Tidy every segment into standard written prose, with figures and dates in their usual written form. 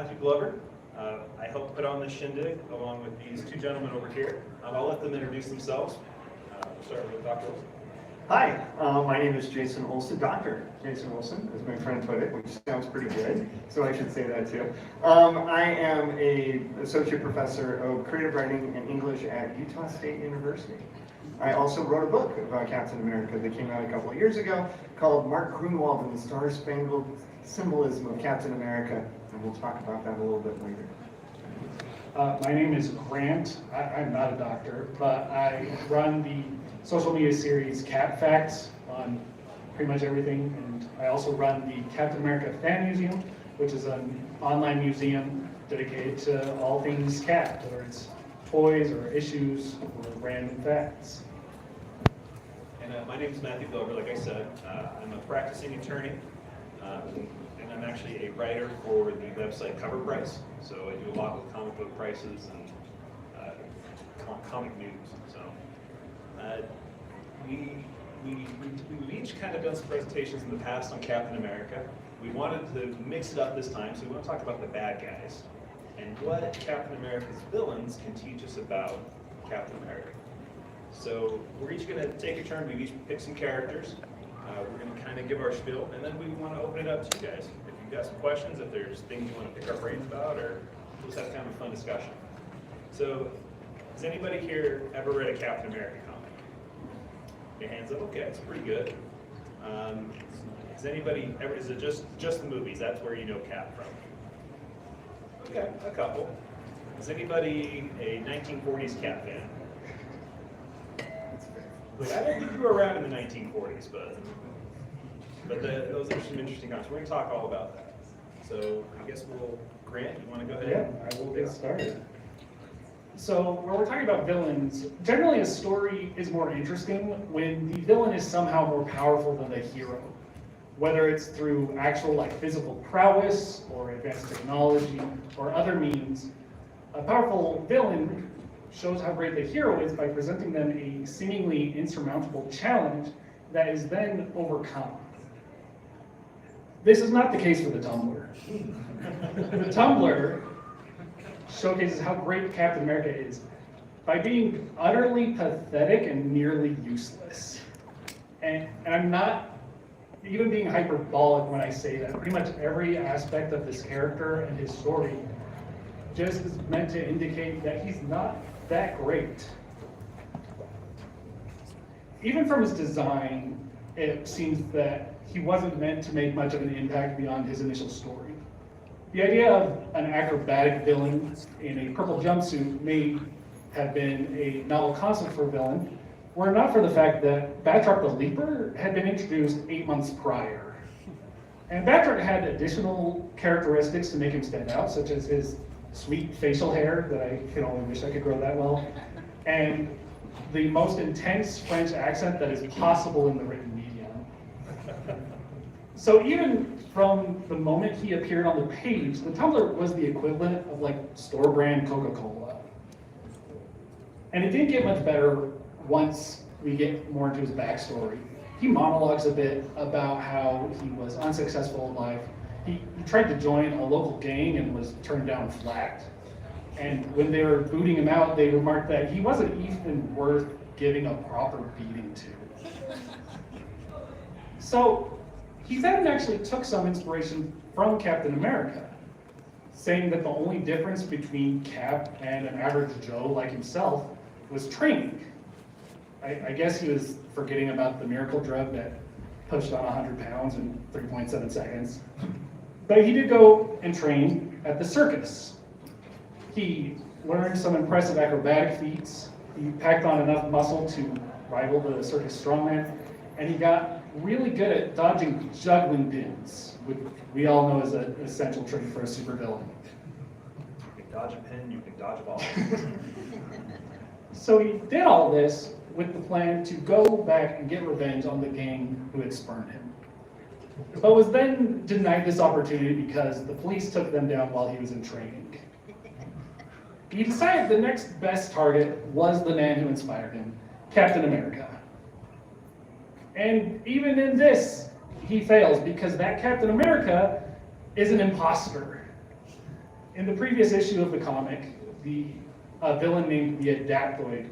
Matthew Glover. I helped put on this shindig along with these two gentlemen over here. I'll let them introduce themselves. We'll start with Dr. Olsen. Hi, my name is Jason Olsen, Dr. Jason Olsen, as my friend put it, which sounds pretty good, so I should say that too. I am an associate professor of creative writing and English at Utah State University. I also wrote a book about Captain America that came out a couple of years ago called Mark Grunwald and the Star-Spangled Symbolism of Captain America, and we'll talk about that a little bit later. My name is Grant. I'm not a doctor, but I run the social media series CapFacts on pretty much everything, and I also run the Captain America Fan Museum, which is an online museum dedicated to all things Cap, whether it's toys or issues or random facts. And my name is Matthew Glover, like I said. I'm a practicing attorney, and I'm actually a writer for the website Cover Price. So I do a lot with comic book prices and comic news. So we've each kind of done some presentations in the past on Captain America. We wanted to mix it up this time, so we want to talk about the bad guys and what Captain America's villains can teach us about Captain America. So we're each going to take a turn. We've each picked some characters. We're going to kind of give our spiel, and then we want to open it up to you guys. If you've got some questions, if there's things you want to pick our brains about, or just have kind of a fun discussion. So, has anybody here ever read a Captain America comic? Your hands up. Okay, it's pretty good. Has anybody ever? Is it just the movies? That's where you know Cap from. Okay, a couple. Is anybody a 1940s Cap fan? I don't think you were around in the 1940s, but those are some interesting comments. We're going to talk all about that. So I guess Grant, you want to go ahead? Yeah, I will get started. So when we're talking about villains, generally a story is more interesting when the villain is somehow more powerful than the hero. Whether it's through actual physical prowess or advanced technology or other means, a powerful villain shows how great the hero is by presenting them a seemingly insurmountable challenge that is then overcome. This is not the case for the Tumbler. The Tumbler showcases how great Captain America is by being utterly pathetic and nearly useless. And I'm not even being hyperbolic when I say that. Pretty much every aspect of this character and his story just is meant to indicate that he's not that great. Even from his design, it seems that he wasn't meant to make much of an impact beyond his initial story. The idea of an acrobatic villain in a purple jumpsuit may have been a novel concept for a villain, were it not for the fact that Batroc the Leaper had been introduced 8 months prior. And Batroc had additional characteristics to make him stand out, such as his sweet facial hair that I can only wish I could grow that well, and the most intense French accent that is possible in the written medium. So even from the moment he appeared on the page, the Tumbler was the equivalent of store brand Coca-Cola. And it didn't get much better once we get more into his backstory. He monologues a bit about how he was unsuccessful in life. He tried to join a local gang and was turned down flat. And when they were booting him out, they remarked that he wasn't even worth giving a proper beating to. So he then actually took some inspiration from Captain America, saying that the only difference between Cap and an average Joe like himself was training. I guess he was forgetting about the miracle drug that pushed on 100 pounds in 3.7 seconds. But he did go and train at the circus. He learned some impressive acrobatic feats. He packed on enough muscle to rival the circus strongman, and he got really good at dodging juggling pins, which we all know is an essential trait for a supervillain. You can dodge a pin, you can dodge a ball. So he did all this with the plan to go back and get revenge on the gang who had spurned him, but was then denied this opportunity because the police took them down while he was in training. He decided the next best target was the man who inspired him, Captain America. And even in this, he fails because that Captain America is an imposter. In the previous issue of the comic, a villain named the Adaptoid,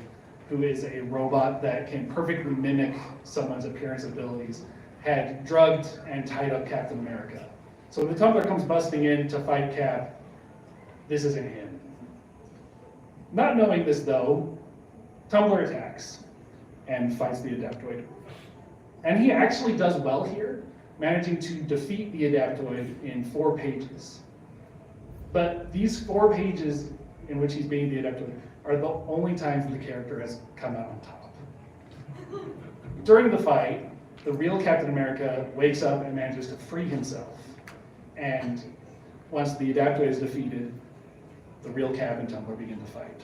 who is a robot that can perfectly mimic someone's appearance abilities, had drugged and tied up Captain America. So when the Tumbler comes busting in to fight Cap, this isn't him. Not knowing this though, Tumbler attacks and fights the Adaptoid. And he actually does well here, managing to defeat the Adaptoid in 4 pages. But these 4 pages in which he's beating the Adaptoid are the only times the character has come out on top. During the fight, the real Captain America wakes up and manages to free himself. And once the Adaptoid is defeated, the real Cap and Tumbler begin to fight.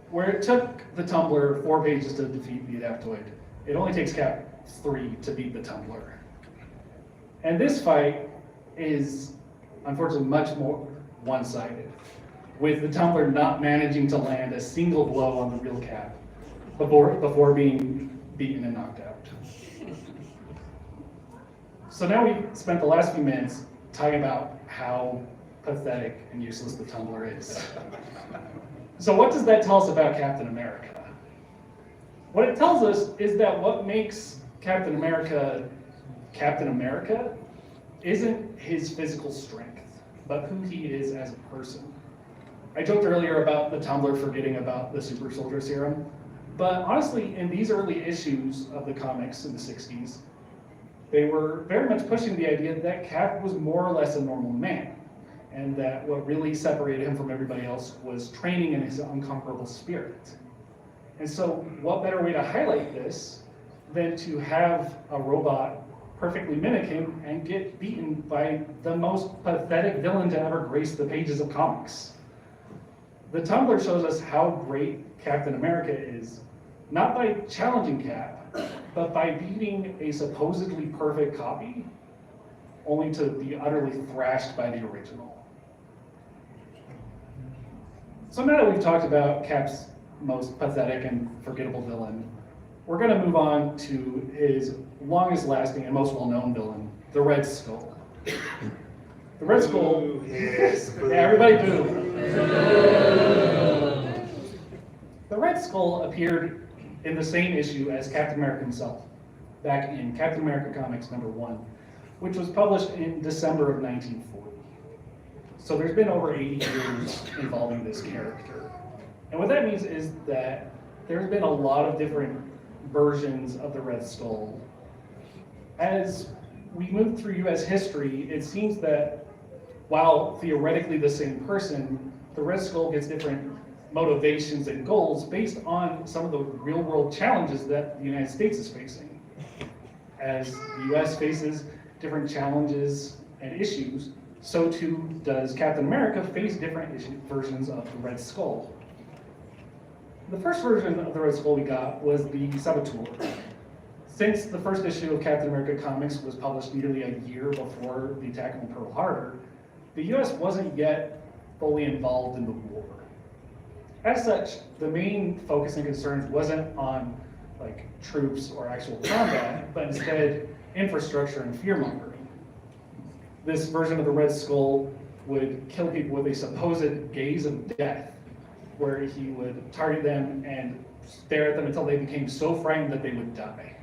Where it took the Tumbler 4 pages to defeat the Adaptoid, it only takes Cap 3 to beat the Tumbler. And this fight is unfortunately much more one-sided, with the Tumbler not managing to land a single blow on the real Cap before being beaten and knocked out. So now we've spent the last few minutes talking about how pathetic and useless the Tumbler is. So what does that tell us about Captain America? What it tells us is that what makes Captain America isn't his physical strength, but who he is as a person. I joked earlier about the Tumbler forgetting about the super soldier serum, but honestly, in these early issues of the comics in the 60s, they were very much pushing the idea that Cap was more or less a normal man, and that what really separated him from everybody else was training in his unconquerable spirit. And so what better way to highlight this than to have a robot perfectly mimic him and get beaten by the most pathetic villain to ever grace the pages of comics. The Tumbler shows us how great Captain America is, not by challenging Cap, but by beating a supposedly perfect copy, only to be utterly thrashed by the original. So now that we've talked about Cap's most pathetic and forgettable villain, we're going to move on to his longest lasting and most well-known villain, the Red Skull. The Red Skull, Ooh, yes. yeah, everybody boo. The Red Skull appeared in the same issue as Captain America himself, back in Captain America Comics #1, which was published in December of 1940. So there's been over 80 years involving this character. And what that means is that there's been a lot of different versions of the Red Skull. As we move through US history, it seems that while theoretically the same person, the Red Skull gets different motivations and goals based on some of the real world challenges that the United States is facing. As the US faces different challenges and issues, so too does Captain America face different versions of the Red Skull. The first version of the Red Skull we got was the Saboteur. Since the first issue of Captain America Comics was published nearly a year before the attack on Pearl Harbor, the US wasn't yet fully involved in the war. As such, the main focus and concerns wasn't on troops or actual combat, but instead infrastructure and fear-mongering. This version of the Red Skull would kill people with a supposed gaze of death, where he would target them and stare at them until they became so frightened that they would die.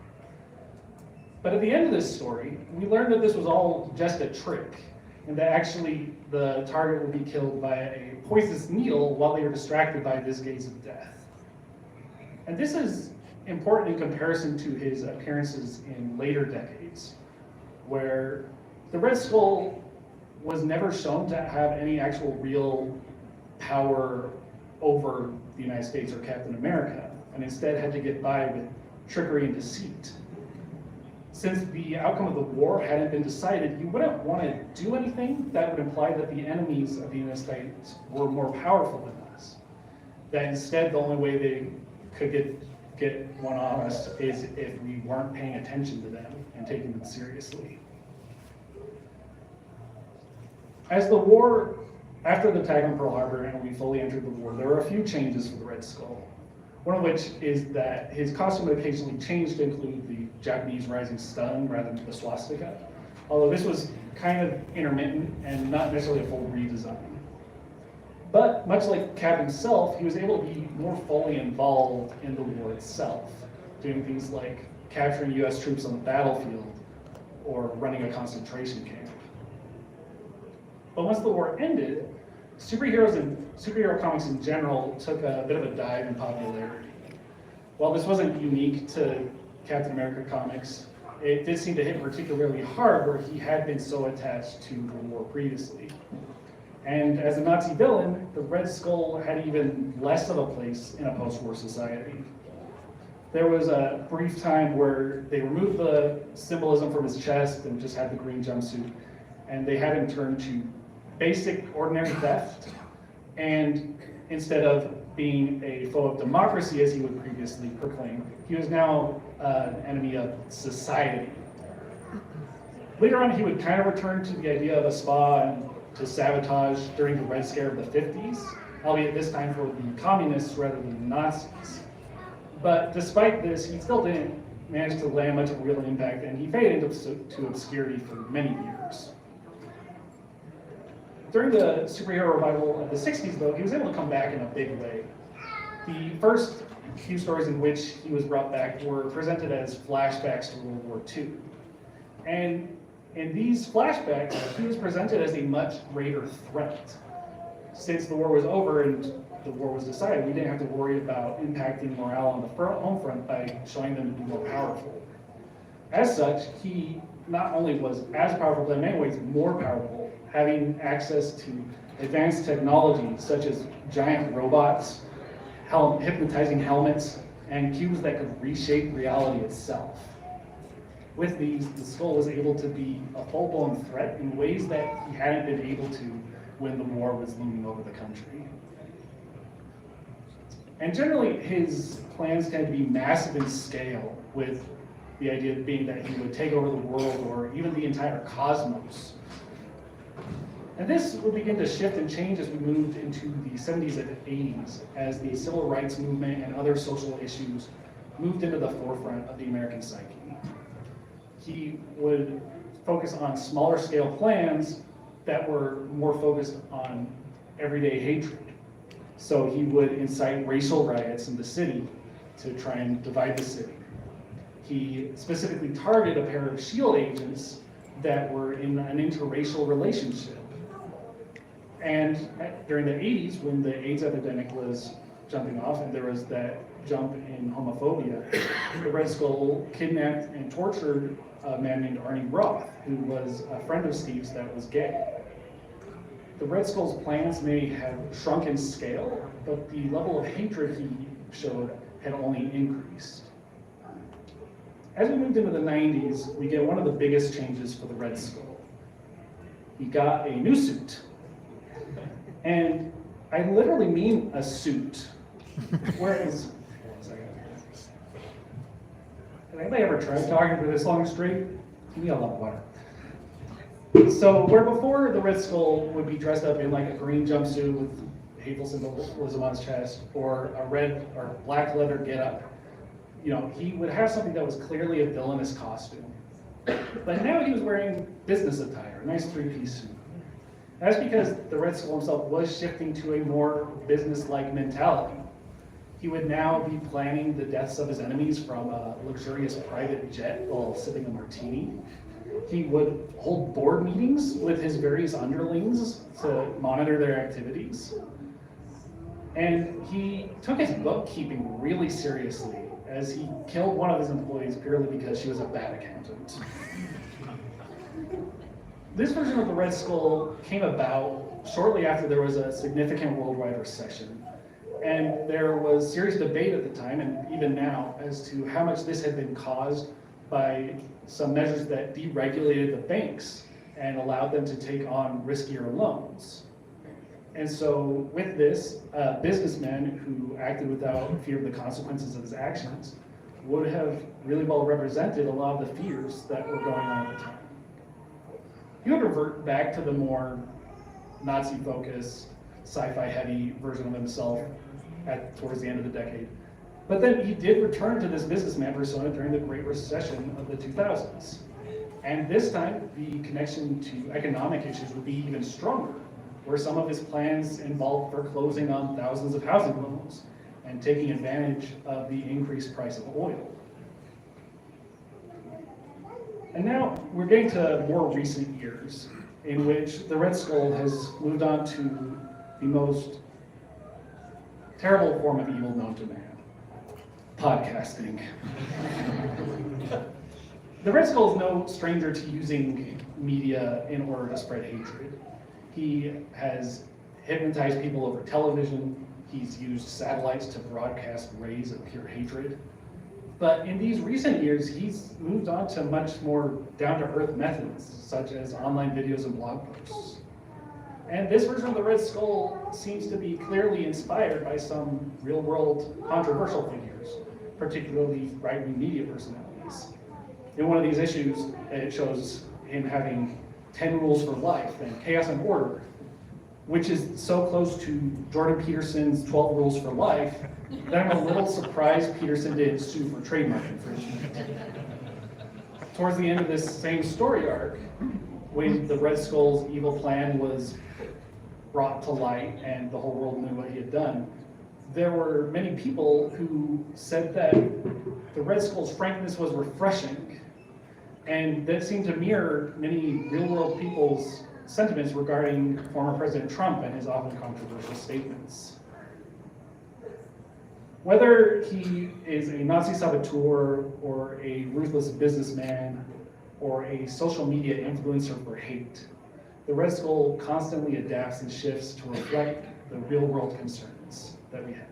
But at the end of this story, we learned that this was all just a trick, and that actually the target would be killed by a poisonous needle while they were distracted by this gaze of death. And this is important in comparison to his appearances in later decades, where the Red Skull was never shown to have any actual real power over the United States or Captain America, and instead had to get by with trickery and deceit. Since the outcome of the war hadn't been decided, you wouldn't want to do anything that would imply that the enemies of the United States were more powerful than us. That instead the only way they could get one on us is if we weren't paying attention to them and taking them seriously. As the war, after the attack on Pearl Harbor and we fully entered the war, there were a few changes for the Red Skull. One of which is that his costume occasionally changed to include the Japanese rising sun rather than the swastika. Although this was kind of intermittent and not necessarily a full redesign. But much like Cap himself, he was able to be more fully involved in the war itself, doing things like capturing US troops on the battlefield or running a concentration camp. But once the war ended, superheroes and superhero comics in general took a bit of a dive in popularity. While this wasn't unique to Captain America comics, it did seem to hit particularly hard where he had been so attached to the war previously. And as a Nazi villain, the Red Skull had even less of a place in a post-war society. There was a brief time where they removed the symbolism from his chest and just had the green jumpsuit, and they had him turn to basic, ordinary theft, and instead of being a foe of democracy as he would previously proclaim, he was now an enemy of society. Later on, he would kind of return to the idea of a spa and to sabotage during the Red Scare of the 50s, albeit this time for the communists rather than the Nazis. But despite this, he still didn't manage to land much of a real impact, and he faded into obscurity for many years. During the superhero revival of the 60s, though, he was able to come back in a big way. The first few stories in which he was brought back were presented as flashbacks to World War II. And in these flashbacks, he was presented as a much greater threat. Since the war was over and the war was decided, we didn't have to worry about impacting morale on the home front by showing them to be more powerful. As such, he not only was as powerful, but in many ways more powerful, having access to advanced technology such as giant robots, hypnotizing helmets, and cubes that could reshape reality itself. With these, the Skull was able to be a full-blown threat in ways that he hadn't been able to when the war was looming over the country. And generally, his plans tend to be massive in scale, with the idea being that he would take over the world or even the entire cosmos. And this would begin to shift and change as we moved into the 70s and 80s, as the civil rights movement and other social issues moved into the forefront of the American psyche. He would focus on smaller scale plans that were more focused on everyday hatred. So he would incite racial riots in the city to try and divide the city. He specifically targeted a pair of SHIELD agents that were in an interracial relationship. And during the 80s, when the AIDS epidemic was jumping off and there was that jump in homophobia, the Red Skull kidnapped and tortured a man named Arnie Roth, who was a friend of Steve's that was gay. The Red Skull's plans may have shrunk in scale, but the level of hatred he showed had only increased. As we moved into the 90s, we get one of the biggest changes for the Red Skull. He got a new suit. And I literally mean a suit. Whereas, has anybody ever tried talking for this long straight? Give me a lot of water. So where before the Red Skull would be dressed up in like a green jumpsuit with hateful symbolism on his chest, or a red or black leather getup, he would have something that was clearly a villainous costume. But now he was wearing business attire, a nice three-piece suit. That's because the Red Skull himself was shifting to a more business-like mentality. He would now be planning the deaths of his enemies from a luxurious private jet while sipping a martini. He would hold board meetings with his various underlings to monitor their activities. And he took his bookkeeping really seriously, as he killed one of his employees purely because she was a bad accountant. This version of the Red Skull came about shortly after there was a significant worldwide recession. And there was serious debate at the time, and even now, as to how much this had been caused by some measures that deregulated the banks and allowed them to take on riskier loans. And so with this, businessmen who acted without fear of the consequences of his actions would have really well represented a lot of the fears that were going on at the time. He would revert back to the more Nazi-focused, sci-fi heavy version of himself towards the end of the decade. But then he did return to this businessman persona during the Great Recession of the 2000s. And this time, the connection to economic issues would be even stronger, where some of his plans involve foreclosing on thousands of housing loans and taking advantage of the increased price of oil. And now we're getting to more recent years in which the Red Skull has moved on to the most terrible form of evil known to man, podcasting. The Red Skull is no stranger to using media in order to spread hatred. He has hypnotized people over television. He's used satellites to broadcast rays of pure hatred. But in these recent years, he's moved on to much more down-to-earth methods, such as online videos and blog posts. And this version of the Red Skull seems to be clearly inspired by some real-world controversial figures, particularly right-wing media personalities. In one of these issues, it shows him having 10 rules for life and chaos and order, which is so close to Jordan Peterson's 12 rules for life that I'm a little surprised Peterson didn't sue for trademark infringement. Towards the end of this same story arc, when the Red Skull's evil plan was brought to light and the whole world knew what he had done, there were many people who said that the Red Skull's frankness was refreshing, and that seemed to mirror many real-world people's sentiments regarding former President Trump and his often controversial statements. Whether he is a Nazi saboteur or a ruthless businessman or a social media influencer for hate, the Red Skull constantly adapts and shifts to reflect the real-world concerns that we have.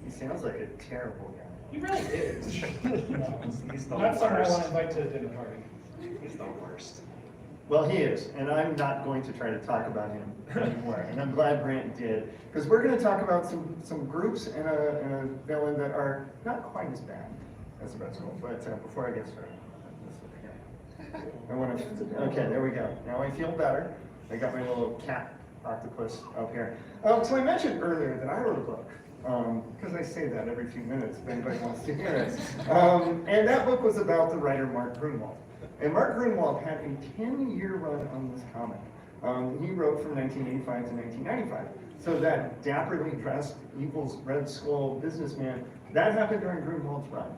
He sounds like a terrible guy. He really is. He's the Not someone I worst. want to invite to a dinner party. He's the worst. Well, he is, and I'm not going to try to talk about him anymore, and I'm glad Grant did, because we're going to talk about some groups and a villain that are not quite as bad as the Red Skull. But before I get started, I want to. Okay, there we go. Now I feel better. I got my little cat octopus up here. So I mentioned earlier that I wrote a book. Because I say that every few minutes if anybody wants to hear it. And that book was about the writer Mark Grunwald. And Mark Grunwald had a 10-year run on this comic. He wrote from 1985 to 1995. So that dapperly dressed evil Red Skull businessman, that happened during Grunwald's run.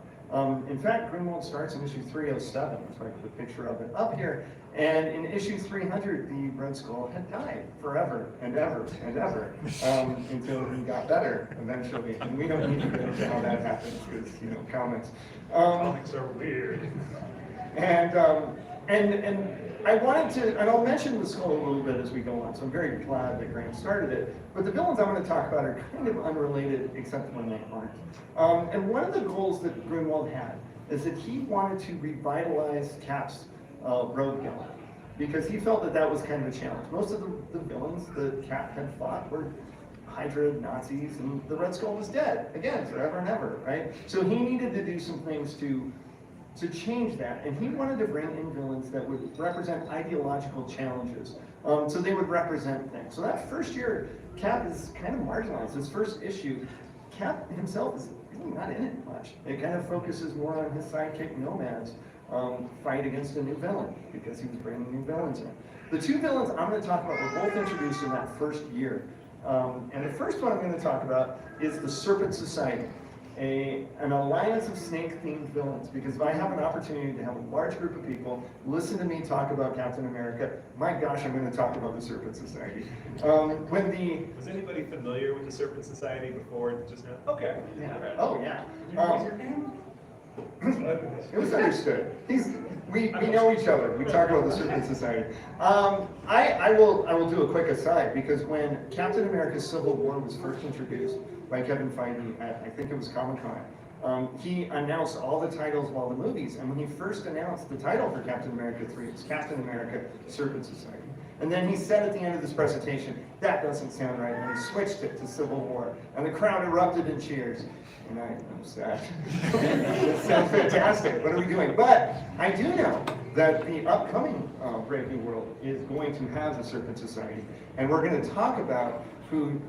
In fact, Grunwald starts in issue 307, so I put a picture of it up here. And in issue 300, the Red Skull had died forever and ever and ever until he got better eventually. And we don't need to get into how that happens because, you know, comics. Comics are weird. And I wanted to, and I'll mention the skull a little bit as we go on, so I'm very glad that Grant started it. But the villains I'm going to talk about are kind of unrelated, except when they aren't. And one of the goals that Grunwald had is that he wanted to revitalize Cap's road villain, because he felt that that was kind of a challenge. Most of the villains that Cap had fought were Hydra, Nazis, and the Red Skull was dead, again, forever and ever, right? So he needed to do some things to change that, and he wanted to bring in villains that would represent ideological challenges. So they would represent things. So that first year, Cap is kind of marginalized. His first issue, Cap himself is really not in it much. It kind of focuses more on his sidekick Nomad's fight against a new villain, because he was bringing new villains in. The two villains I'm going to talk about were both introduced in that first year. And the first one I'm going to talk about is the Serpent Society. An alliance of snake-themed villains, because if I have an opportunity to have a large group of people listen to me talk about Captain America, my gosh, I'm going to talk about the Serpent Society. Was anybody familiar with the Serpent Society before just now? Okay. Yeah. Right. Oh yeah. It was understood. We know each other. We talk about the Serpent Society. I will do a quick aside, because when Captain America's Civil War was first introduced by Kevin Feige at, I think it was Comic-Con, he announced all the titles of all the movies, and when he first announced the title for Captain America 3, it was Captain America Serpent Society. And then he said at the end of this presentation, that doesn't sound right, and he switched it to Civil War, and the crowd erupted in cheers. And I'm sad. It sounds fantastic. What are we doing? But I do know that the upcoming Brave New World is going to have the Serpent Society. And we're going to talk about who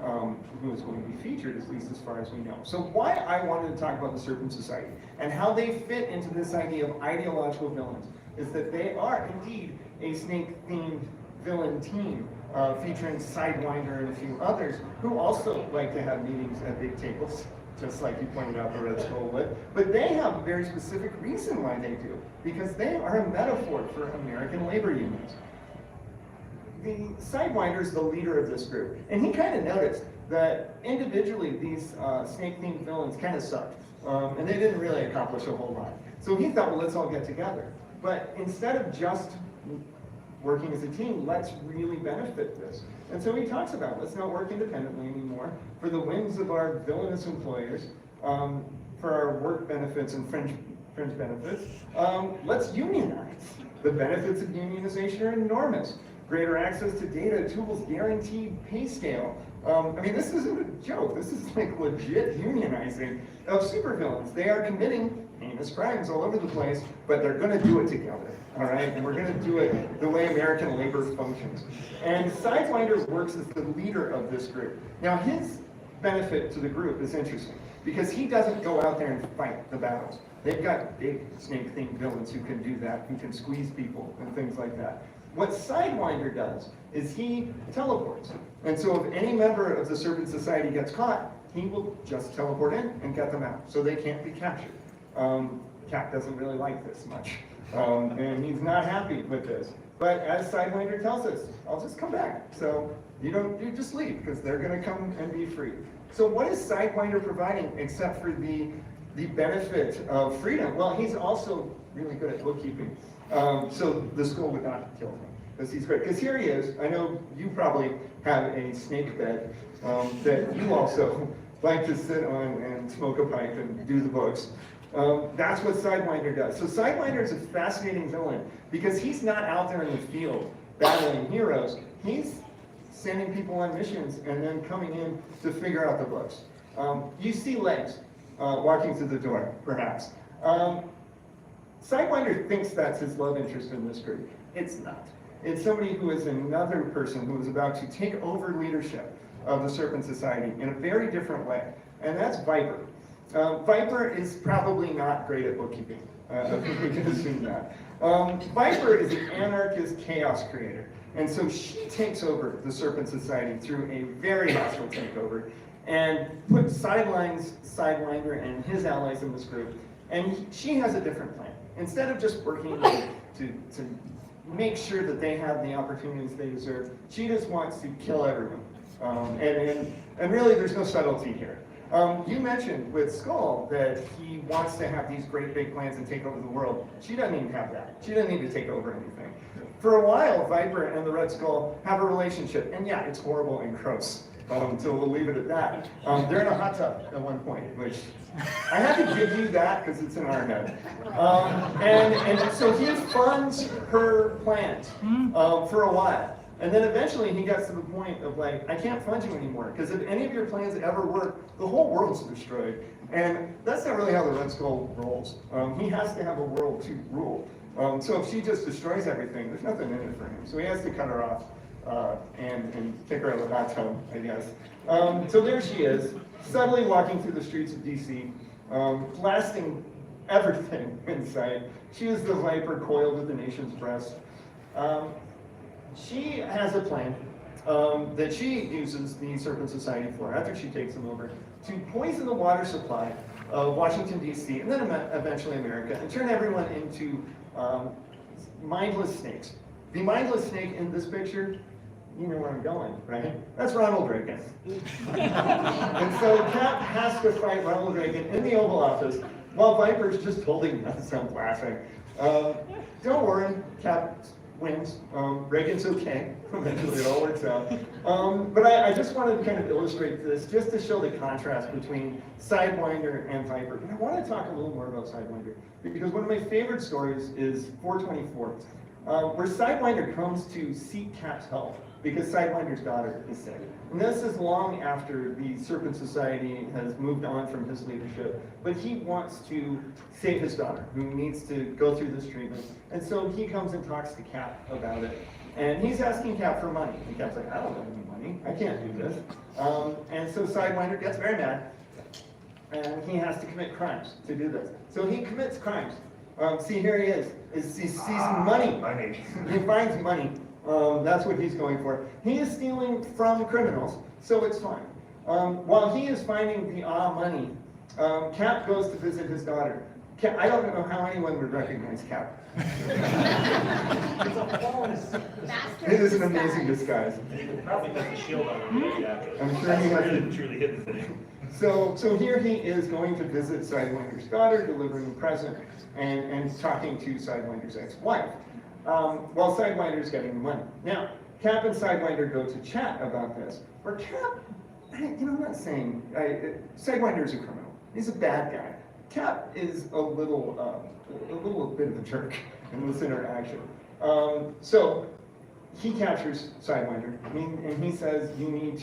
is going to be featured, at least as far as we know. So why I wanted to talk about the Serpent Society and how they fit into this idea of ideological villains is that they are indeed a snake-themed villain team featuring Sidewinder and a few others who also like to have meetings at big tables, just like you pointed out the Red Skull would. But they have a very specific reason why they do, because they are a metaphor for American labor unions. The Sidewinder is the leader of this group, and he kind of noticed that individually these snake-themed villains kind of sucked, and they didn't really accomplish a whole lot. So he thought, well, let's all get together. But instead of just working as a team, let's really benefit this. And so he talks about, let's not work independently anymore for the whims of our villainous employers, for our work benefits and fringe benefits. Let's unionize. The benefits of unionization are enormous. Greater access to data, tools, guaranteed pay scale. I mean, this isn't a joke. This is like legit unionizing of supervillains. They are committing heinous crimes all over the place, but they're going to do it together, all right? And we're going to do it the way American labor functions. And Sidewinder works as the leader of this group. Now, his benefit to the group is interesting because he doesn't go out there and fight the battles. They've got big snake-themed villains who can do that, who can squeeze people and things like that. What Sidewinder does is he teleports. And so if any member of the Serpent Society gets caught, he will just teleport in and get them out, so they can't be captured. Cap doesn't really like this much, and he's not happy with this. But as Sidewinder tells us, I'll just come back. So you just leave, because they're gonna come and be free. So what is Sidewinder providing except for the benefit of freedom? Well, he's also really good at bookkeeping. So the school would not kill him, because he's great. Because here he is. I know you probably have a snake bed that you also like to sit on and smoke a pipe and do the books. That's what Sidewinder does. So Sidewinder is a fascinating villain because he's not out there in the field battling heroes. He's sending people on missions and then coming in to figure out the books. You see legs walking through the door, perhaps. Sidewinder thinks that's his love interest in this group. It's not. It's somebody who is another person who is about to take over leadership of the Serpent Society in a very different way, and that's Viper. Viper is probably not great at bookkeeping. I think we can assume that. Viper is an anarchist chaos creator, and so she takes over the Serpent Society through a very hostile takeover and puts Sidewinder and his allies in this group, and she has a different plan. Instead of just working to make sure that they have the opportunities they deserve, she just wants to kill everyone. And really, there's no subtlety here. You mentioned with Skull that he wants to have these great big plans and take over the world. She doesn't even have that. She doesn't need to take over anything. For a while, Viper and the Red Skull have a relationship, and yeah, it's horrible and gross. So we'll leave it at that. They're in a hot tub at one point, which I had to give you that because it's in our head. And so he funds her plans for a while. And then eventually he gets to the point of like, I can't fund you anymore, because if any of your plans ever work, the whole world's destroyed. And that's not really how the Red Skull rolls. He has to have a world to rule. So if she just destroys everything, there's nothing in it for him. So he has to cut her off and kick her out of the hot tub, I guess. So there she is, subtly walking through the streets of DC, blasting everything in sight. She is the Viper coiled at the nation's breast. She has a plan that she uses the Serpent Society for, after she takes them over, to poison the water supply of Washington, D.C., and then eventually America, and turn everyone into mindless snakes. The mindless snake in this picture, you know where I'm going, right? That's Ronald Reagan. And so Cap has to fight Ronald Reagan in the Oval Office while Viper's just holding nuts and laughing. Don't worry, Cap wins. Reagan's okay. Eventually it all works out. But I just wanted to kind of illustrate this just to show the contrast between Sidewinder and Viper. And I want to talk a little more about Sidewinder because one of my favorite stories is 424. where Sidewinder comes to seek Cap's help because Sidewinder's daughter is sick. And this is long after the Serpent Society has moved on from his leadership, but he wants to save his daughter, who needs to go through this treatment. And so he comes and talks to Cap about it. And he's asking Cap for money. And Cap's like, I don't have any money. I can't do this. And so Sidewinder gets very mad. And he has to commit crimes to do this. So he commits crimes. See, here he is. He sees money. He finds money. That's what he's going for. He is stealing from criminals, so it's fine. While he is finding the money, Cap goes to visit his daughter. I don't know how anyone would recognize Cap. It is an amazing disguise. He could probably put the shield on him right after. I'm sure he has Really, truly hidden thing. So here he is going to visit Sidewinder's daughter, delivering a present, and talking to Sidewinder's ex-wife, while Sidewinder's getting the money. Now, Cap and Sidewinder go to chat about this, where Cap, I'm not saying, Sidewinder's a criminal. He's a bad guy. Cap is a little bit of a jerk in this interaction. So he captures Sidewinder, and he says, you need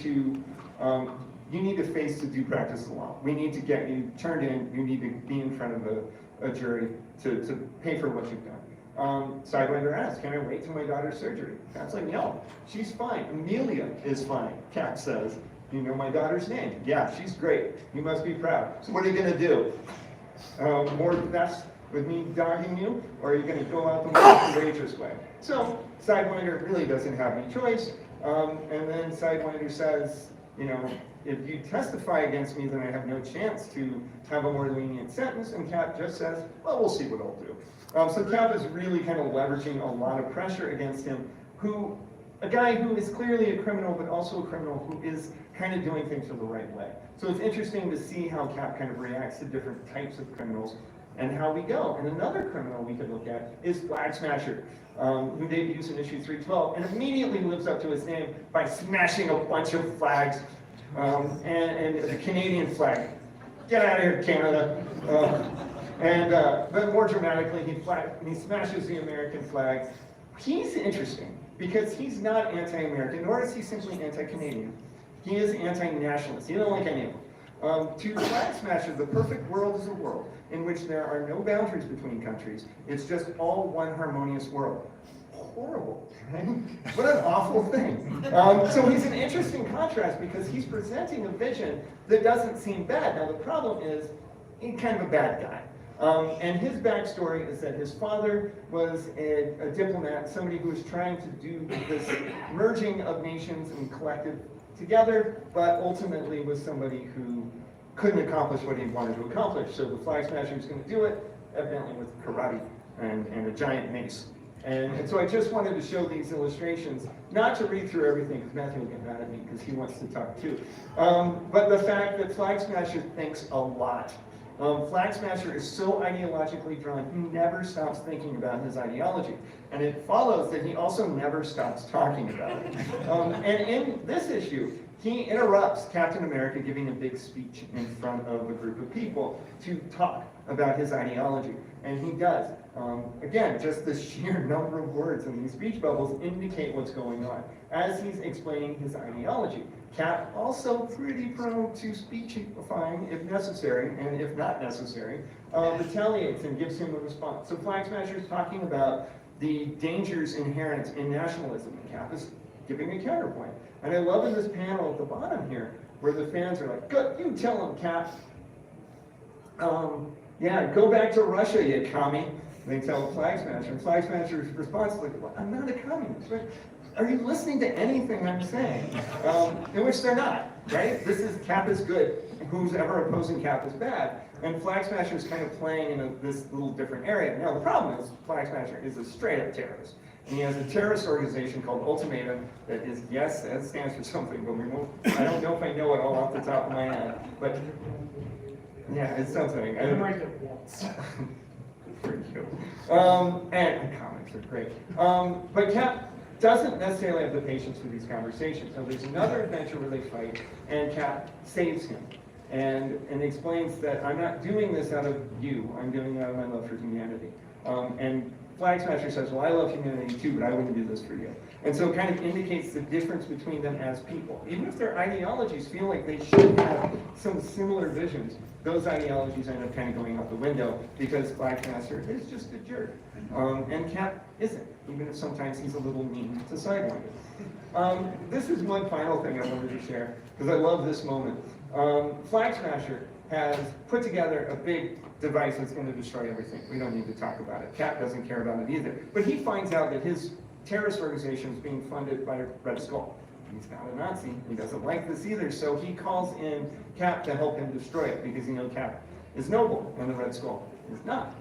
to face the due practice of the law. We need to get you turned in. You need to be in front of a jury to pay for what you've done. Sidewinder asks, can I wait till my daughter's surgery? Cap's like, no, she's fine. Amelia is fine. Cap says, you know my daughter's name? Yeah, she's great. You must be proud. So what are you going to do? More thefts with me dogging you? Or are you going to go out the most courageous way? So Sidewinder really doesn't have any choice. And then Sidewinder says, if you testify against me, then I have no chance to have a more lenient sentence. And Cap just says, well, we'll see what I'll do. So Cap is really kind of leveraging a lot of pressure against him, a guy who is clearly a criminal, but also a criminal who is kind of doing things in the right way. So it's interesting to see how Cap kind of reacts to different types of criminals and how we go. And another criminal we could look at is Flag Smasher, who debuts in issue 312 and immediately lives up to his name by smashing a bunch of flags. And the Canadian flag. Get out of here, Canada. But more dramatically, he smashes the American flag. He's interesting because he's not anti-American, nor is he simply anti-Canadian. He is anti-nationalist. He doesn't like any of them. To Flag Smasher, the perfect world is a world in which there are no boundaries between countries. It's just all one harmonious world. Horrible, right? What an awful thing. So he's an interesting contrast because he's presenting a vision that doesn't seem bad. Now the problem is, he's kind of a bad guy. And his backstory is that his father was a diplomat, somebody who was trying to do this merging of nations and collective together, but ultimately was somebody who couldn't accomplish what he wanted to accomplish. So the Flag Smasher was going to do it, evidently with karate and a giant mace. And so I just wanted to show these illustrations, not to read through everything, because Matthew will get mad at me because he wants to talk too. But the fact that Flag Smasher thinks a lot. Flag Smasher is so ideologically drawn, he never stops thinking about his ideology. And it follows that he also never stops talking about it. And in this issue, he interrupts Captain America giving a big speech in front of a group of people to talk about his ideology. And he does. Again, just the sheer number of words in these speech bubbles indicate what's going on as he's explaining his ideology. Cap also pretty prone to speechifying if necessary, and if not necessary, retaliates and gives him a response. So Flag Smasher is talking about the dangers inherent in nationalism, and Cap is giving a counterpoint. And I love in this panel at the bottom here, where the fans are like, good, you tell him, Cap. Yeah, go back to Russia, you commie. They tell Flag Smasher, and Flag Smasher's response is like, well, I'm not a communist, right? Are you listening to anything I'm saying? In which they're not, right? This is, Cap is good, who's ever opposing Cap is bad. And Flag Smasher is kind of playing in this little different area. Now the problem is, Flag Smasher is a straight up terrorist. And he has a terrorist organization called Ultimatum that is, yes, that stands for something, but I don't know if I know it all off the top of my head. But yeah, it's something. I don't write it once. For you. And comics are great. But Cap doesn't necessarily have the patience for these conversations. So there's another adventure where they fight, and Cap saves him and explains that I'm not doing this out of you, I'm doing it out of my love for humanity. And Flag Smasher says, well, I love humanity too, but I wouldn't do this for you. And so it kind of indicates the difference between them as people. Even if their ideologies feel like they should have some similar visions, those ideologies end up kind of going out the window because Flag Smasher is just a jerk. And Cap isn't, even if sometimes he's a little mean to Sidewinder. This is one final thing I wanted to share, because I love this moment. Flag Smasher has put together a big device that's going to destroy everything. We don't need to talk about it. Cap doesn't care about it either. But he finds out that his terrorist organization is being funded by Red Skull. He's not a Nazi. He doesn't like this either. So he calls in Cap to help him destroy it because Cap is noble and the Red Skull is not.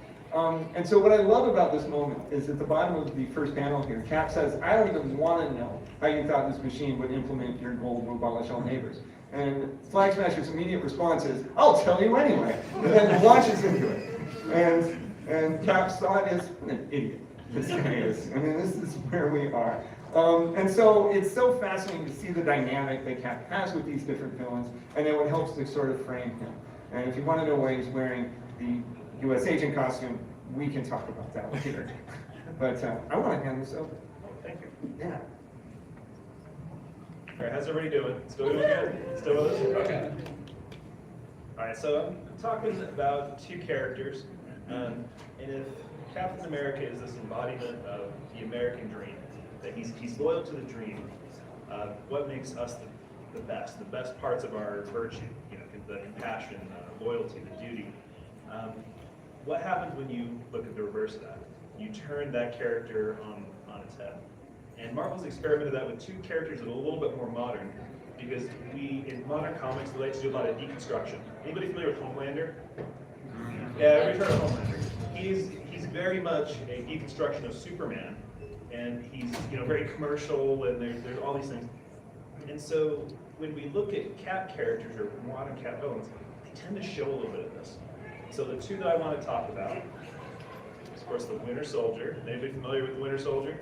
And so what I love about this moment is at the bottom of the first panel here, Cap says, I don't even want to know how you thought this machine would implement your goal to abolish all neighbors. And Flag Smasher's immediate response is, I'll tell you anyway, and then launches into it. And Cap's thought is, what an idiot this guy is. I mean, this is where we are. And so it's so fascinating to see the dynamic that Cap has with these different villains, and then what helps to sort of frame him. And if you want to know why he's wearing the U.S. agent costume, we can talk about that later. But I want to hand this over. Thank you. Yeah. All right, how's everybody doing? Still doing good? Still with us? Okay. All right, so I'm talking about two characters, and if Captain America is this embodiment of the American dream, that he's loyal to the dream, what makes us the best parts of our virtue, the compassion, loyalty, the duty. What happens when you look at the reverse of that? You turn that character on its head. And Marvel's experimented that with two characters that are a little bit more modern, because in modern comics, we like to do a lot of deconstruction. Anybody familiar with Homelander? Yeah, we've heard of Homelander. He's very much a deconstruction of Superman, and he's very commercial, and there's all these things. And so when we look at Cap characters or modern Cap villains, they tend to show a little bit of this. So the two that I want to talk about is, of course, the Winter Soldier. Anybody familiar with the Winter Soldier?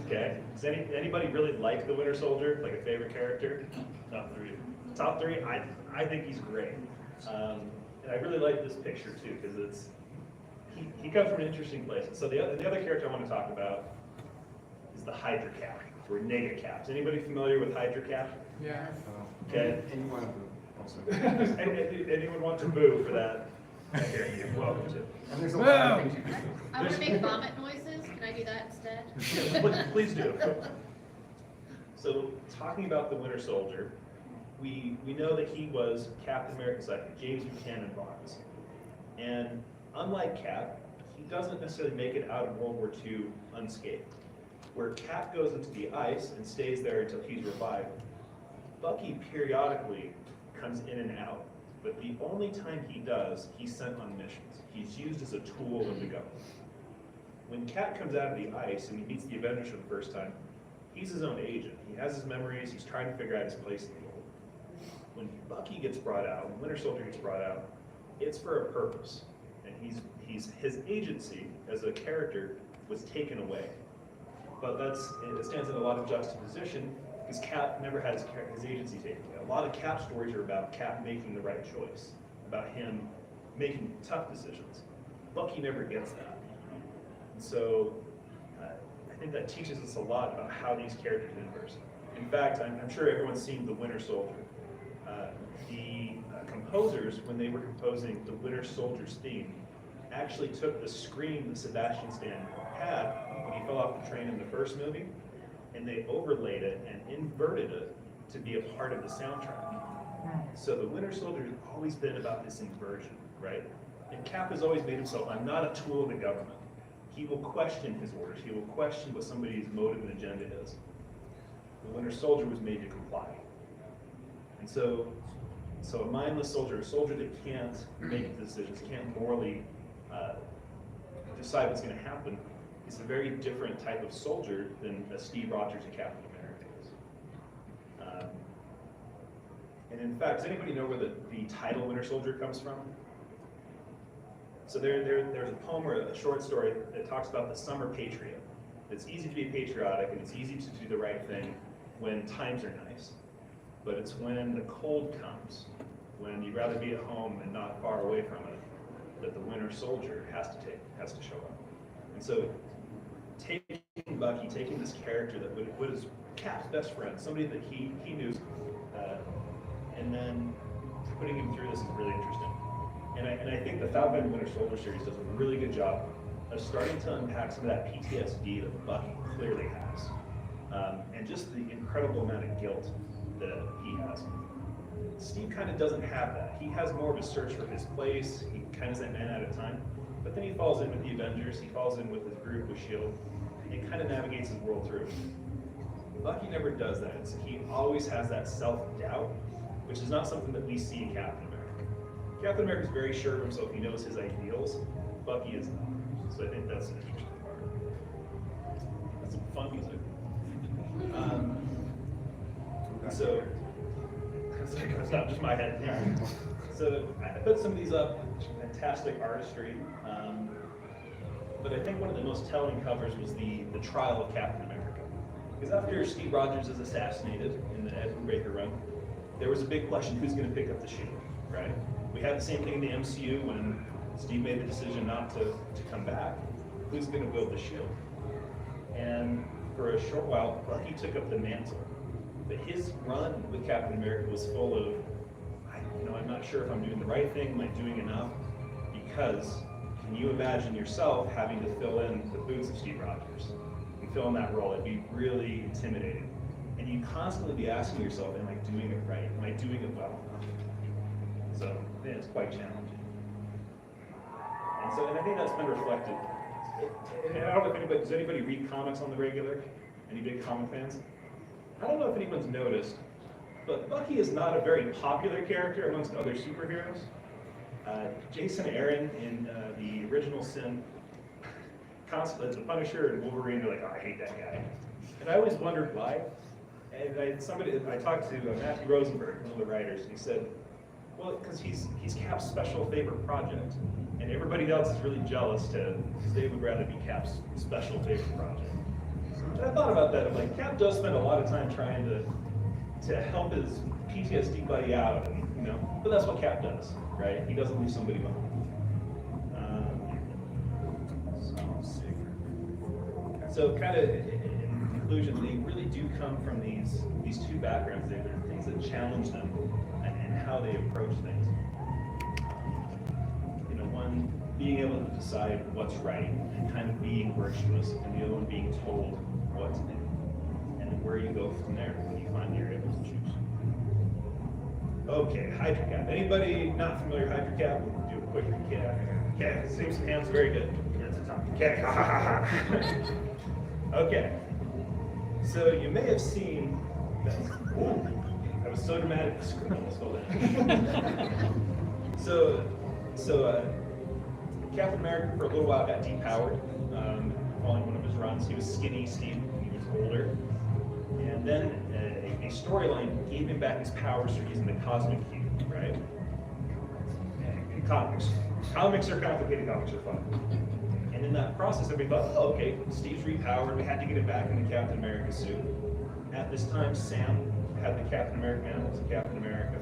Okay. Does anybody really like the Winter Soldier? Like a favorite character? Top three. Top three? I think he's great. And I really like this picture too, because he comes from an interesting place. So the other character I want to talk about is the Hydra Cap, or Nega Caps. Anybody familiar with Hydra Cap? Yeah. Okay. Anyone also. Anyone want to boo for that? Here, you're welcome to. And there's a lot of things you can do. I want to make vomit noises. Can I do that instead? Yeah, please do. So, talking about the Winter Soldier, we know that he was Captain America's sidekick, James Buchanan Barnes. And unlike Cap, he doesn't necessarily make it out of World War II unscathed. Where Cap goes into the ice and stays there until he's revived, Bucky periodically comes in and out. But the only time he does, he's sent on missions. He's used as a tool of the government. When Cap comes out of the ice and he meets the Avengers for the first time, he's his own agent. He has his memories, he's trying to figure out his place in the world. When Bucky gets brought out, when Winter Soldier gets brought out, it's for a purpose. And his agency as a character was taken away. But it stands in a lot of juxtaposition because Cap never had his agency taken away. A lot of Cap stories are about Cap making the right choice, about him making tough decisions. Bucky never gets that. And so I think that teaches us a lot about how these characters inverse. In fact, I'm sure everyone's seen The Winter Soldier. The composers, when they were composing the Winter Soldier's theme, actually took the scream that Sebastian Stan had when he fell off the train in the first movie, and they overlaid it and inverted it to be a part of the soundtrack. So the Winter Soldier has always been about this inversion, right? And Cap has always made himself, I'm not a tool of the government. He will question his orders. He will question what somebody's motive and agenda is. The Winter Soldier was made to comply. And so a mindless soldier, a soldier that can't make decisions, can't morally decide what's going to happen, is a very different type of soldier than a Steve Rogers and Captain America is. And in fact, does anybody know where the title Winter Soldier comes from? So there's a poem or a short story that talks about the summer patriot. It's easy to be patriotic and it's easy to do the right thing when times are nice. But it's when the cold comes, when you'd rather be at home and not far away from it, that the Winter Soldier has to show up. And so taking Bucky, taking this character that was Cap's best friend, somebody that he knew, and then putting him through this is really interesting. And I think the Falcon and Winter Soldier series does a really good job of starting to unpack some of that PTSD that Bucky clearly has. And just the incredible amount of guilt that he has. Steve kind of doesn't have that. He has more of a search for his place. He kind of is that man at a time. But then he falls in with the Avengers. He falls in with his group with S.H.I.E.L.D. and kind of navigates his world through. Bucky never does that. He always has that self-doubt, which is not something that we see in Captain America. Captain America is very sure of himself. He knows his ideals. Bucky is not. So I think that's an interesting part. That's some fun music. So it's not just my head. So I put some of these up. Fantastic artistry. But I think one of the most telling covers was the trial of Captain America. Because after Steve Rogers is assassinated in the Ed Brubaker run, there was a big question: who's going to pick up the shield, right? We had the same thing in the MCU when Steve made the decision not to come back. Who's going to build the shield? And for a short while, Bucky took up the mantle. But his run with Captain America was full of, I'm not sure if I'm doing the right thing, am I doing enough? Because can you imagine yourself having to fill in the boots of Steve Rogers and fill in that role? It'd be really intimidating. And you constantly be asking yourself, am I doing it right? Am I doing it well enough? So it's quite challenging. And I think that's been reflected. I don't know if anybody, does anybody read comics on the regular? Any big comic fans? I don't know if anyone's noticed, but Bucky is not a very popular character amongst other superheroes. Jason Aaron in the original Sin, constantly, the Punisher and Wolverine are like, oh, I hate that guy. And I always wondered why. And I talked to Matthew Rosenberg, one of the writers, and he said, well, because he's Cap's special favorite project. And everybody else is really jealous because they would rather be Cap's special favorite project. And I thought about that. I'm like, Cap does spend a lot of time trying to help his PTSD buddy out, and, but that's what Cap does, right? He doesn't leave somebody behind. So kind of in conclusion, they really do come from these two backgrounds. They're things that challenge them and how they approach things. One being able to decide what's right and kind of being virtuous, and the other one being told what to do, and then where you go from there when you finally are able to choose. Okay, Hydra Cap. Anybody not familiar with Hydra Cap? We'll do a quick recap. Okay, save some hands, very good. Okay, okay. So you may have seen that. Ooh, I was so dramatic, the screen almost fell down. So Captain America for a little while got depowered following one of his runs. He was skinny Steve, he was older. And then a storyline gave him back his powers for using the cosmic cube, right? And comics. Comics are complicated, comics are fun. And in that process, everybody thought, oh, okay, Steve's repowered, we had to get him back in the Captain America suit. At this time, Sam had the Captain America animals of Captain America.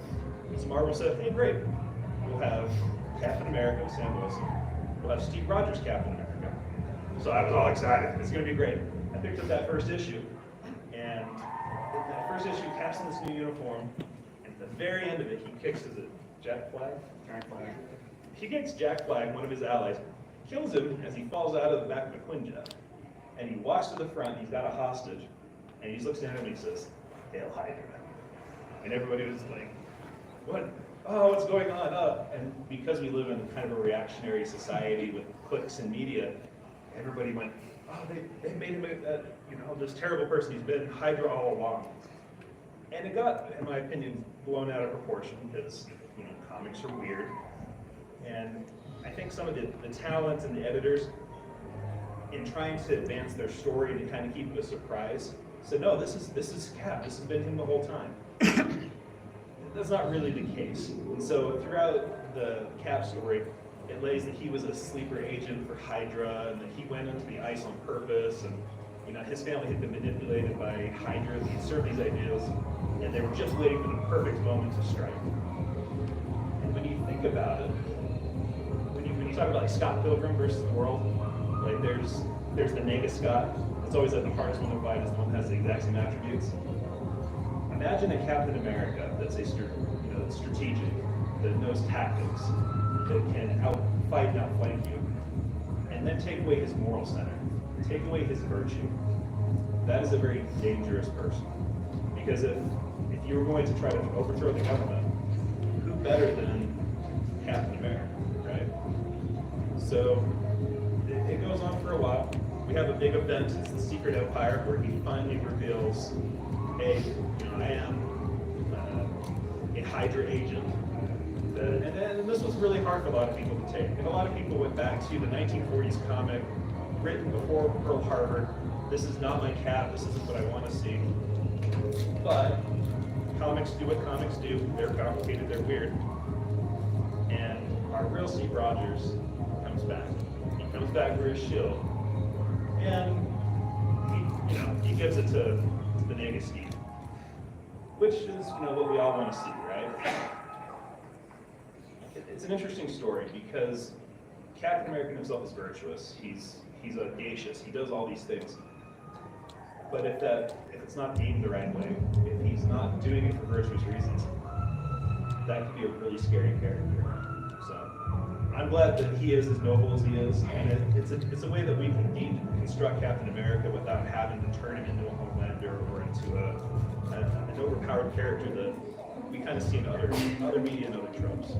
So Marvel said, hey, great, we'll have Captain America with Sam Wilson. We'll have Steve Rogers Captain America. So I was all excited. It's going to be great. I picked up that first issue, and in that first issue, Cap's in this new uniform, and at the very end of it, he kicks, is it Jack Flag? Jack Flag. He kicks Jack Flag, one of his allies, kills him as he falls out of the back of a Quinjet. And he walks to the front, he's got a hostage, and he looks down at him and he says, Hail Hydra. And everybody was like, what? Oh, what's going on? And because we live in kind of a reactionary society with clicks and media, everybody went, oh, they made him this terrible person. He's been Hydra all along. And it got, in my opinion, blown out of proportion because, comics are weird. And I think some of the talent and the editors, in trying to advance their story to kind of keep it a surprise, said, no, this is Cap. This has been him the whole time. That's not really the case. And so throughout the Cap story, it lays that he was a sleeper agent for Hydra, and that he went into the ice on purpose, and his family had been manipulated by Hydra, he served these ideals, and they were just waiting for the perfect moment to strike. And when you think about it, when you talk about like Scott Pilgrim versus the World, Like there's the Nega Scott. It's always like the hardest one to fight is the one that has the exact same attributes. Imagine a Captain America that's that's strategic, that knows tactics, that can outfight and outflank you, and then take away his moral center, take away his virtue. That is a very dangerous person. Because if you were going to try to overthrow the government, who better than Captain America, right? So it goes on for a while. We have a big event, it's the Secret Empire, where he finally reveals, hey, I am a Hydra agent. And this was really hard for a lot of people to take. And a lot of people went back to the 1940s comic, written before Pearl Harbor. This is not my Cap, this isn't what I want to see. But comics do what comics do. They're complicated, they're weird. And our real Steve Rogers comes back. He comes back for his shield. And he gives it to the Nega Steve. Which is what we all want to see, right? It's an interesting story because Captain America himself is virtuous. He's audacious. He does all these things. But if it's not aimed the right way, if he's not doing it for virtuous reasons, that could be a really scary character. So I'm glad that he is as noble as he is, and it's a way that we can deconstruct Captain America without having to turn him into a Homelander or into an overpowered character that we kind of see in other media and other tropes.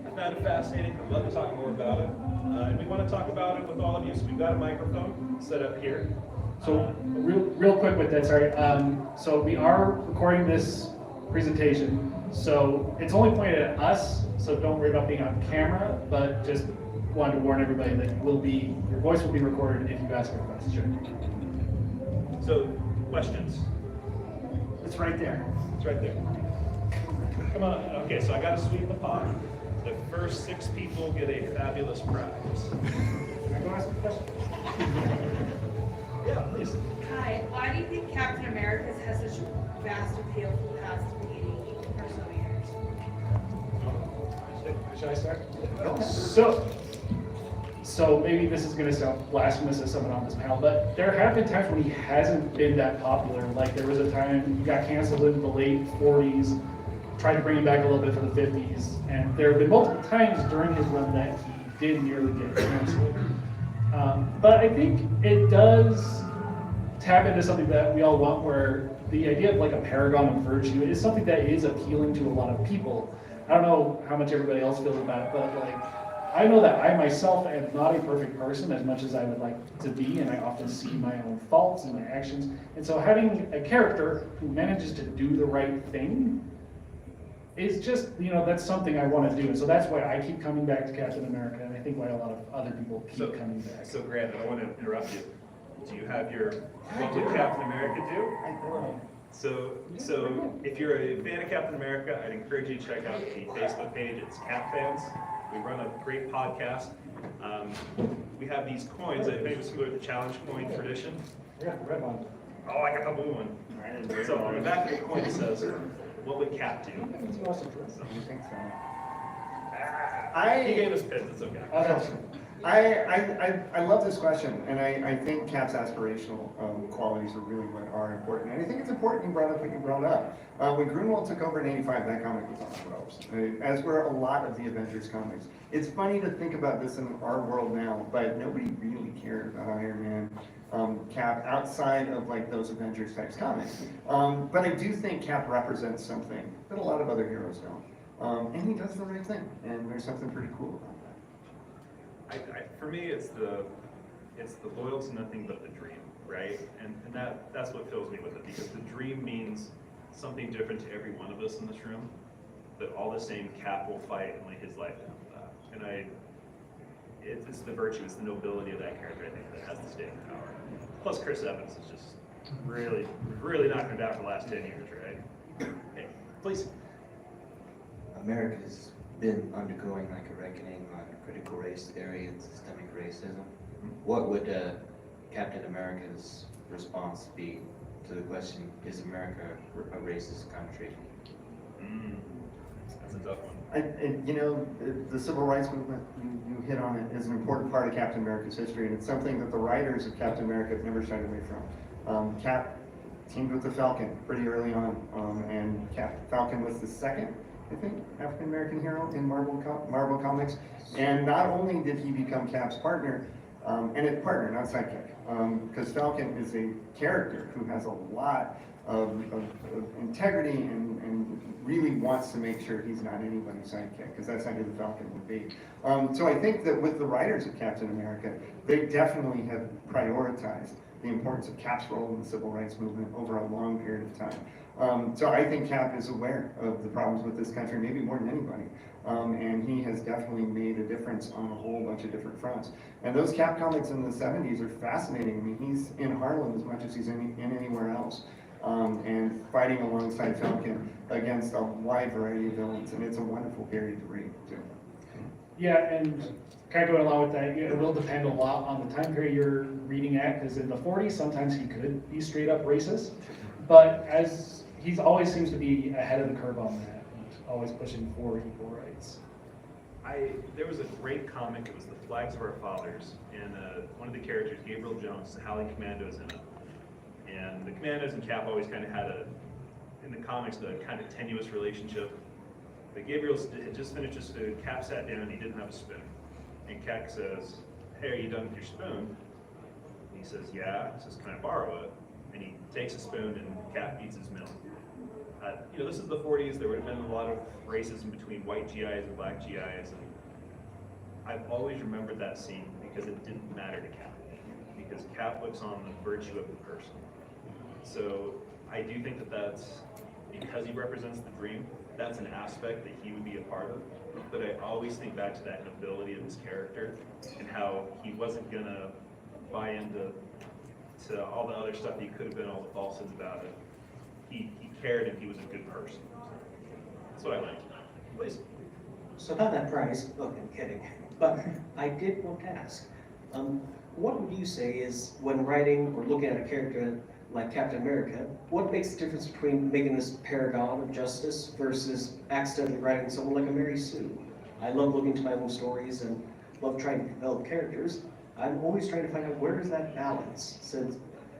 I found it fascinating. I'd love to talk more about it. And we want to talk about it with all of you. So we've got a microphone set up here. So real quick with that, sorry. So we are recording this presentation. So it's only pointed at us, so don't worry about being on camera, but just wanted to warn everybody that your voice will be recorded if you ask a question. So, questions? It's right there. It's right there. Come on. Okay, so I got to sweep the pot. The first 6 people get a fabulous prize. Can I go ask a question? Yeah, please. Hi, why do you think Captain America's has such vast appeal for the past 80 or so years? Should I start? So maybe this is going to sound blasphemous as someone on this panel, but there have been times when he hasn't been that popular. Like there was a time he got canceled in the late 40s, tried to bring him back a little bit for the 50s, and there have been multiple times during his run that he did nearly get canceled. But I think it does tap into something that we all want, where the idea of like a paragon of virtue is something that is appealing to a lot of people. I don't know how much everybody else feels about it, but like I know that I myself am not a perfect person as much as I would like to be, and I often see my own faults and my actions. And so having a character who manages to do the right thing is just, that's something I want to do. And so that's why I keep coming back to Captain America, and I think why a lot of other people keep coming back. So Grant, I want to interrupt you. Do you have what would Captain America do? So if you're a fan of Captain America, I'd encourage you to check out the Facebook page. It's CapFacts. We run a great podcast. We have these coins. I think it was familiar with the challenge coin tradition. I got the red one. Oh, I got the blue one. So on the back of the coin it says, what would Cap do? I think so. He gave us pins, it's okay. I love this question, and I think Cap's aspirational qualities are really what are important. And I think it's important you brought up what you brought up. When Grunwald took over in '85, that comic was on the ropes, as were a lot of the Avengers comics. It's funny to think about this in our world now, but nobody really cared about Iron Man, Cap, outside of like those Avengers types comics. But I do think Cap represents something that a lot of other heroes don't. And he does the right thing, and there's something pretty cool about that. For me, it's the loyal to nothing but the dream, right? And that's what fills me with it, because the dream means something different to every one of us in this room. That all the same, Cap will fight and lay his life down for that. And it's the virtue, it's the nobility of that character, I think, that has the staying power. Plus, Chris Evans is just really knocking it down for the last 10 years, right? Hey, please. America's been undergoing like a reckoning on critical race theory and systemic racism. What would Captain America's response be to the question, is America a racist country? It's a tough one. The civil rights movement, you hit on it, is an important part of Captain America's history, and it's something that the writers of Captain America have never shied away from. Cap teamed with the Falcon pretty early on, and Falcon was the second, I think, African American hero in Marvel Comics. And not only did he become Cap's partner, partner, not sidekick, because Falcon is a character who has a lot of integrity and really wants to make sure he's not anybody's sidekick, because that's how the Falcon would be. So I think that with the writers of Captain America, they definitely have prioritized the importance of Cap's role in the civil rights movement over a long period of time. So I think Cap is aware of the problems with this country, maybe more than anybody. And he has definitely made a difference on a whole bunch of different fronts. And those Cap comics in the 70s are fascinating. I mean, he's in Harlem as much as he's in anywhere else. And fighting alongside Falcon against a wide variety of villains, and it's a wonderful period to read, too. Yeah, and kind of going along with that, it will depend a lot on the time period you're reading at, because in the 40s, sometimes he could be straight up racist, but as he's always seems to be ahead of the curve on that, and always pushing for equal rights. There was a great comic, it was The Flags of Our Fathers, and one of the characters, Gabriel Jones, the Howling Commandos in it. And the Commandos and Cap always kind of had in the comics, the kind of tenuous relationship. But Gabriel had just finished his food, Cap sat down and he didn't have a spoon. And Cap says, "Hey, are you done with your spoon?" And he says, "Yeah." He says, "Can I borrow it?" And he takes a spoon and Cap eats his meal. This is the 40s, there would have been a lot of racism between white GIs and black GIs. And I've always remembered that scene because it didn't matter to Cap. Because Cap looks on the virtue of the person. So I do think that that's, because he represents the dream, that's an aspect that he would be a part of. But I always think back to that nobility of his character and how he wasn't gonna buy into all the other stuff that he could have been, all the falsehoods about it. He cared and he was a good person. That's what I like. Please. So about that price, look, I'm kidding, but I did want to ask, what would you say is, when writing or looking at a character like Captain America, what makes the difference between making this paragon of justice versus accidentally writing someone like a Mary Sue? I love looking to my own stories and love trying to develop characters. I'm always trying to find out where is that balance, since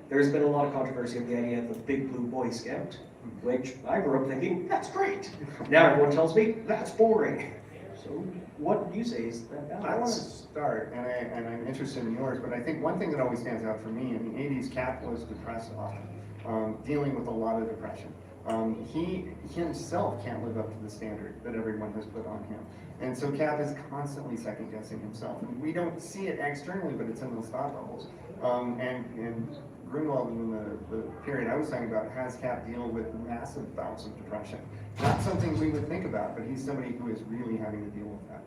there's been a lot of controversy of the idea of the big blue Boy Scout, which I grew up thinking, that's great. Now everyone tells me, that's boring. So what would you say is that balance? I want to start, and I'm interested in yours, but I think one thing that always stands out for me, in the 80s, Cap was depressed often, dealing with a lot of depression. He himself can't live up to the standard that everyone has put on him. And so Cap is constantly second guessing himself. And we don't see it externally, but it's in those thought bubbles. And Grunwald, in the period I was talking about, has Cap deal with massive bouts of depression. Not something we would think about, but he's somebody who is really having to deal with that.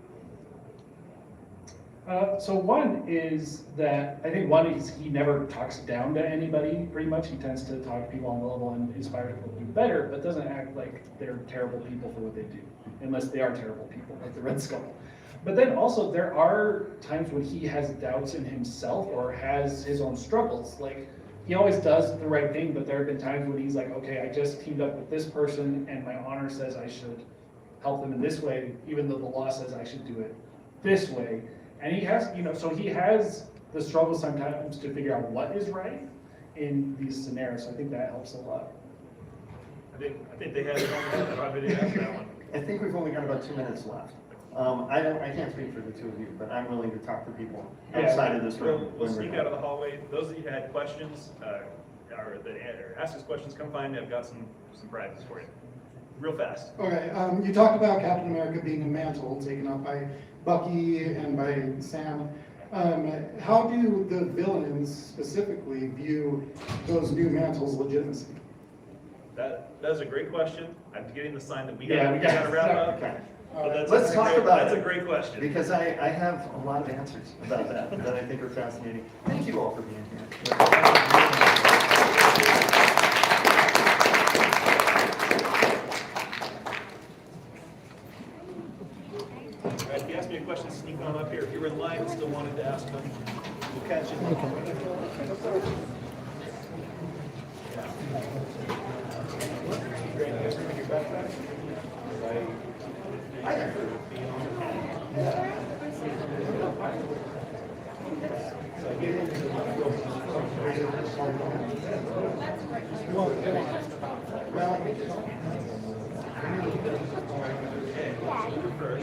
So one is that, I think one is he never talks down to anybody, pretty much. He tends to talk to people on the level and inspire people to do better, but doesn't act like they're terrible people for what they do, unless they are terrible people, like the Red Skull. But then also, there are times when he has doubts in himself or has his own struggles. Like, he always does the right thing, but there have been times when he's like, okay, I just teamed up with this person and my honor says I should help them in this way, even though the law says I should do it this way. And he has, so he has the struggle sometimes to figure out what is right in these scenarios. So I think that helps a lot. I think they had it on that. I probably didn't ask that one. I think we've only got about 2 minutes left. I can't speak for the two of you, but I'm willing to talk to people outside of this room. We'll sneak out of the hallway. Those of you who had questions, or asked us questions, come find me. I've got some prizes for you. Real fast. Okay, you talked about Captain America being a mantle taken up by Bucky and by Sam. How do the villains specifically view those new mantles' legitimacy? That's a great question. I'm getting the sign that we Yeah, got to wrap up. Okay. But Let's talk about That's it. a great question. Because I have a lot of answers about that that I think are fascinating. Thank you all for being here. All right, if you ask me a question, sneak on up here. If you were in line and still wanted to ask them, we'll catch you. Great. You guys bring your backpack? Well,